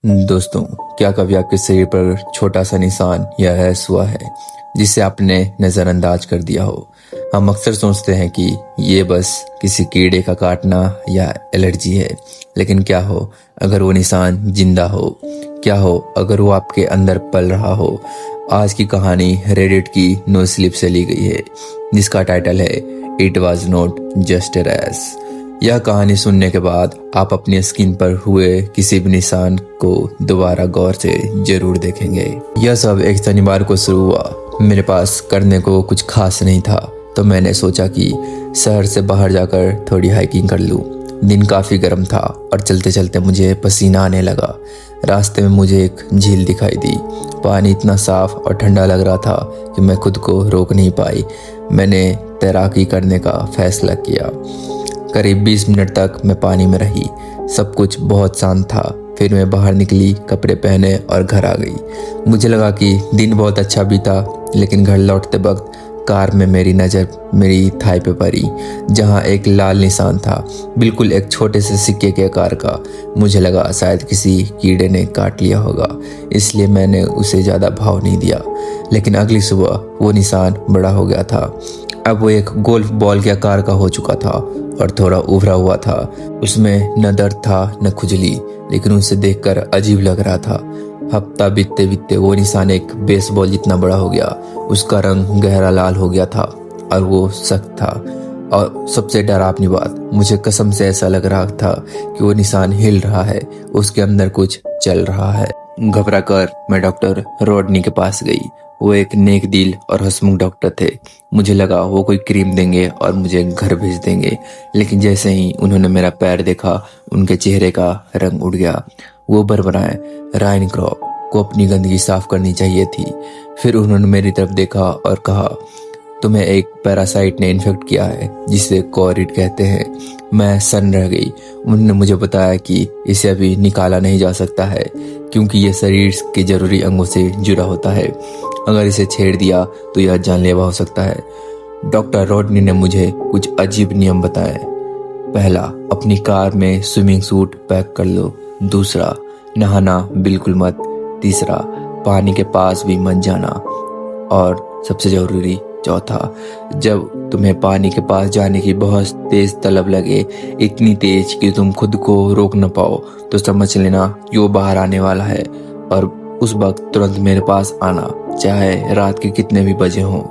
दोस्तों, क्या कभी आपके शरीर पर छोटा सा निशान या रैश हुआ है जिसे आपने नज़रअंदाज कर दिया हो? हम अक्सर सोचते हैं कि ये बस किसी कीड़े का काटना या एलर्जी है, लेकिन क्या हो अगर वो निशान जिंदा हो? क्या हो अगर वो आपके अंदर पल रहा हो? आज की कहानी रेडिट की नो स्लिप से ली गई है, जिसका टाइटल है it was not just a rash. यह कहानी सुनने के बाद आप अपनी स्किन पर हुए किसी भी निशान को दोबारा गौर से जरूर देखेंगे। यह सब एक शनिवार को शुरू हुआ। मेरे पास करने को कुछ खास नहीं था, तो मैंने सोचा कि शहर से बाहर जाकर थोड़ी हाइकिंग कर लूं। दिन काफ़ी गर्म था और चलते चलते मुझे पसीना आने लगा। रास्ते में मुझे एक झील दिखाई दी। पानी इतना साफ और ठंडा लग रहा था कि मैं खुद को रोक नहीं पाई। मैंने तैराकी करने का फैसला किया। करीब 20 मिनट तक मैं पानी में रही। सब कुछ बहुत शांत था। फिर मैं बाहर निकली, कपड़े पहने और घर आ गई। मुझे लगा कि दिन बहुत अच्छा बीता, लेकिन घर लौटते वक्त कार में मेरी नज़र मेरी थाई पे पड़ी, जहाँ एक लाल निशान था, बिल्कुल एक छोटे से सिक्के के आकार का। मुझे लगा शायद किसी कीड़े ने काट लिया होगा, इसलिए मैंने उसे ज़्यादा भाव नहीं दिया। लेकिन अगली सुबह वो निशान बड़ा हो गया था। अब वो एक गोल्फ बॉल के आकार का हो चुका था और थोड़ा उभरा हुआ था। उसमें न दर्द था न खुजली, लेकिन उसे देखकर अजीब लग रहा था। हफ्ता बीतते बीतते वो निशान एक बेसबॉल जितना बड़ा हो गया। उसका रंग गहरा लाल हो गया था और वो सख्त था। और सबसे डरावनी बात, मुझे कसम से ऐसा लग रहा था कि वो निशान हिल रहा है, उसके अंदर कुछ चल रहा है। घबरा कर मैं डॉक्टर रॉडनी के पास गई। वो एक नेक दिल और हंसमुख डॉक्टर थे। मुझे लगा वो कोई क्रीम देंगे और मुझे घर भेज देंगे, लेकिन जैसे ही उन्होंने मेरा पैर देखा, उनके चेहरे का रंग उड़ गया। वो बरबराए, रायन क्रॉप को अपनी गंदगी साफ करनी चाहिए थी। फिर उन्होंने मेरी तरफ देखा और कहा, तुम्हें एक पैरासाइट ने इन्फेक्ट किया है जिसे कोरिड कहते हैं। मैं सन्न रह गई। उन्होंने मुझे बताया कि इसे अभी निकाला नहीं जा सकता है, क्योंकि यह शरीर के जरूरी अंगों से जुड़ा होता है। अगर इसे छेड़ दिया तो यह जानलेवा हो सकता है। डॉक्टर रॉडनी ने मुझे कुछ अजीब नियम बताए। पहला, अपनी कार में स्विमिंग सूट पैक कर लो। दूसरा, नहाना बिल्कुल मत। तीसरा, पानी के पास भी मत जाना। और सबसे जरूरी चौथा, जब तुम्हें पानी के पास जाने की बहुत तेज तलब लगे, इतनी तेज कि तुम खुद को रोक न पाओ, तो समझ लेना कि वो बाहर आने वाला है। और उस वक्त तुरंत मेरे पास आना, चाहे रात के कितने भी बजे हों।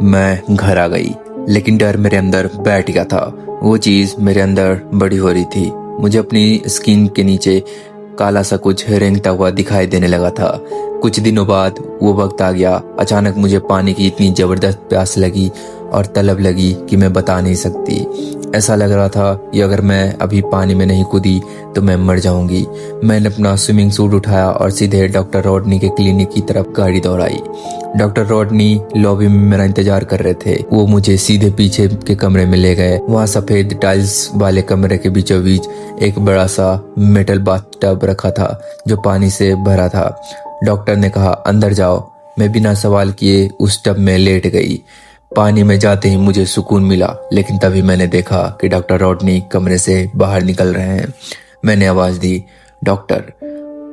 मैं घर आ गई, लेकिन डर मेरे अंदर बैठ गया था। वो चीज मेरे अंदर बड़ी हो रही थी। मुझे अपनी स्किन के नीचे काला सा कुछ रेंगता हुआ दिखाई देने लगा था। कुछ दिनों बाद वो वक्त आ गया। अचानक मुझे पानी की इतनी जबरदस्त प्यास लगी और तलब लगी कि मैं बता नहीं सकती। ऐसा लग रहा था कि अगर मैं अभी पानी में नहीं कूदी तो मैं मर जाऊंगी। मैंने अपना स्विमिंग सूट उठाया और सीधे डॉक्टर रॉडनी के क्लिनिक की तरफ गाड़ी दौड़ाई। डॉक्टर रॉडनी लॉबी में मेरा इंतजार कर रहे थे। वो मुझे सीधे पीछे के कमरे में ले गए। वहाँ सफेद टाइल्स वाले कमरे के बीचों बीच एक बड़ा सा मेटल बाथ टब रखा था, जो पानी से भरा था। डॉक्टर ने कहा, अंदर जाओ। मैं बिना सवाल किए उस टब में लेट गई। पानी में जाते ही मुझे सुकून मिला, लेकिन तभी मैंने देखा कि डॉक्टर रॉडनी कमरे से बाहर निकल रहे हैं। मैंने आवाज दी, डॉक्टर,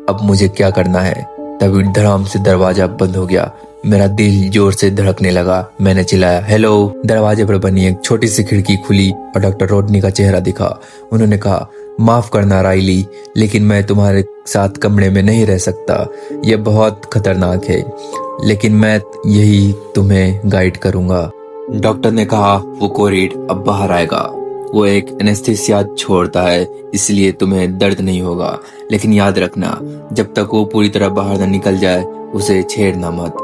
अब मुझे क्या करना है? तभी धड़ाम से दरवाजा बंद हो गया। मेरा दिल जोर से धड़कने लगा। मैंने चिल्लाया, हेलो। दरवाजे पर बनी एक छोटी सी खिड़की खुली और डॉक्टर रॉडनी का चेहरा दिखा। उन्होंने कहा, माफ करना राइली, लेकिन मैं तुम्हारे साथ कमरे में नहीं रह सकता। यह बहुत खतरनाक है, लेकिन मैं यही तुम्हें गाइड करूंगा। डॉक्टर ने कहा, वो कोरिड अब बाहर आएगा। वो एक एनेस्थीसिया छोड़ता है, इसलिए तुम्हें दर्द नहीं होगा। लेकिन याद रखना, जब तक वो पूरी तरह बाहर न निकल जाए उसे छेड़ना मत।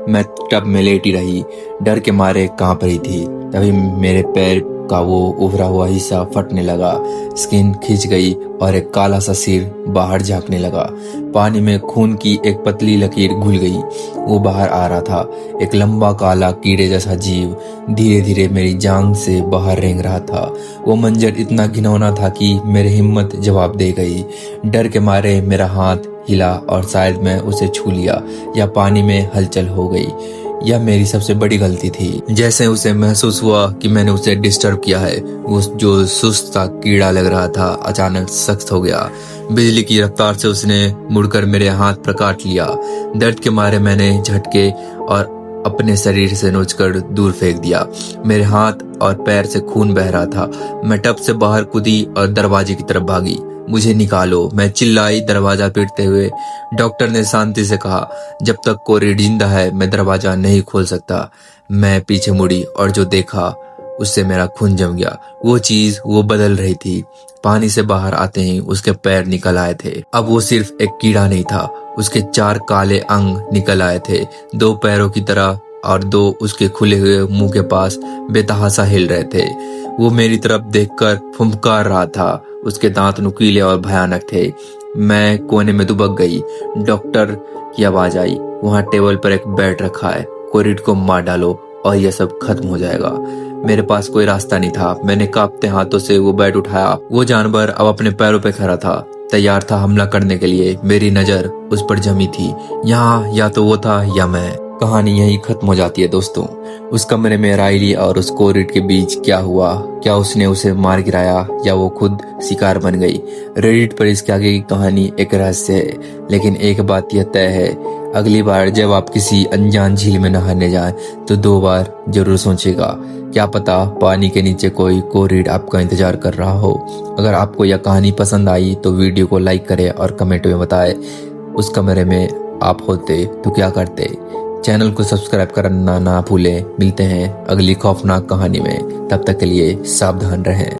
मैं टब में लेटी रही, डर के मारे कांप रही थी। तभी मेरे पैर का वो उभरा हुआ हिस्सा फटने लगा। स्किन खिंच गई और एक काला सा सिर बाहर झांकने लगा। पानी में खून की एक पतली लकीर घुल गई। वो बाहर आ रहा था, एक लंबा काला कीड़े जैसा जीव धीरे धीरे मेरी जांघ से बाहर रेंग रहा था। वो मंजर इतना घिनौना था कि मेरी हिम्मत जवाब दे गई। डर के मारे मेरा हाथ हिला और शायद मैं उसे छू लिया या पानी में हलचल हो गई। यह मेरी सबसे बड़ी गलती थी। जैसे उसे महसूस हुआ कि मैंने उसे डिस्टर्ब किया है, वो जो सुस्त सा कीड़ा लग रहा था अचानक सख्त हो गया। बिजली की रफ्तार से उसने मुड़कर मेरे हाथ पर काट लिया। दर्द के मारे मैंने झटके और अपने शरीर से नोचकर दूर फेंक दिया। मेरे हाथ और पैर से खून बह रहा था। मैं टब से बाहर कूदी और दरवाजे की तरफ भागी। मुझे निकालो, मैं चिल्लाई दरवाजा पीटते हुए। डॉक्टर ने शांति से कहा, जब तक कोरिड जिंदा है मैं दरवाजा नहीं खोल सकता। मैं पीछे मुड़ी और जो देखा उससे मेरा खून जम गया। वो बदल रही थी। पानी से बाहर आते ही उसके पैर निकल आए थे। अब वो सिर्फ एक कीड़ा नहीं था, उसके 4 काले अंग निकल आए थे, 2 पैरों की तरह, और 2 उसके खुले हुए मुंह के पास बेतहासा हिल रहे थे। वो मेरी तरफ देखकर फुंकार रहा था। उसके दांत नुकीले और भयानक थे। मैं कोने में दुबक गई। डॉक्टर की आवाज आई, वहां टेबल पर एक बेड रखा है, कोरिड को मार डालो और यह सब खत्म हो जाएगा। मेरे पास कोई रास्ता नहीं था। मैंने कांपते हाथों से वो बेड उठाया। वो जानवर अब अपने पैरों पे खड़ा था, तैयार था हमला करने के लिए। मेरी नजर उस पर जमी थी। यहाँ या तो वो था या मैं। कहानी यहीं खत्म हो जाती है दोस्तों। उस कमरे में राइली और उस कोरिड के बीच क्या हुआ? क्या उसने उसे मार गिराया या वो खुद शिकार बन गई? रेडिट पर इसके आगे की कहानी एक रहस्य है, लेकिन एक बात यह तय है, अगली बार जब आप किसी अनजान झील में नहाने जाएं तो 2 बार जरूर सोचिएगा। क्या पता पानी के नीचे कोई कोरिड आपका इंतजार कर रहा हो। अगर आपको यह कहानी पसंद आई तो वीडियो को लाइक करें और कमेंट में बताएं उस कमरे में आप होते तो क्या करते। चैनल को सब्सक्राइब करना ना भूलें। मिलते हैं अगली खौफनाक कहानी में, तब तक के लिए सावधान रहें।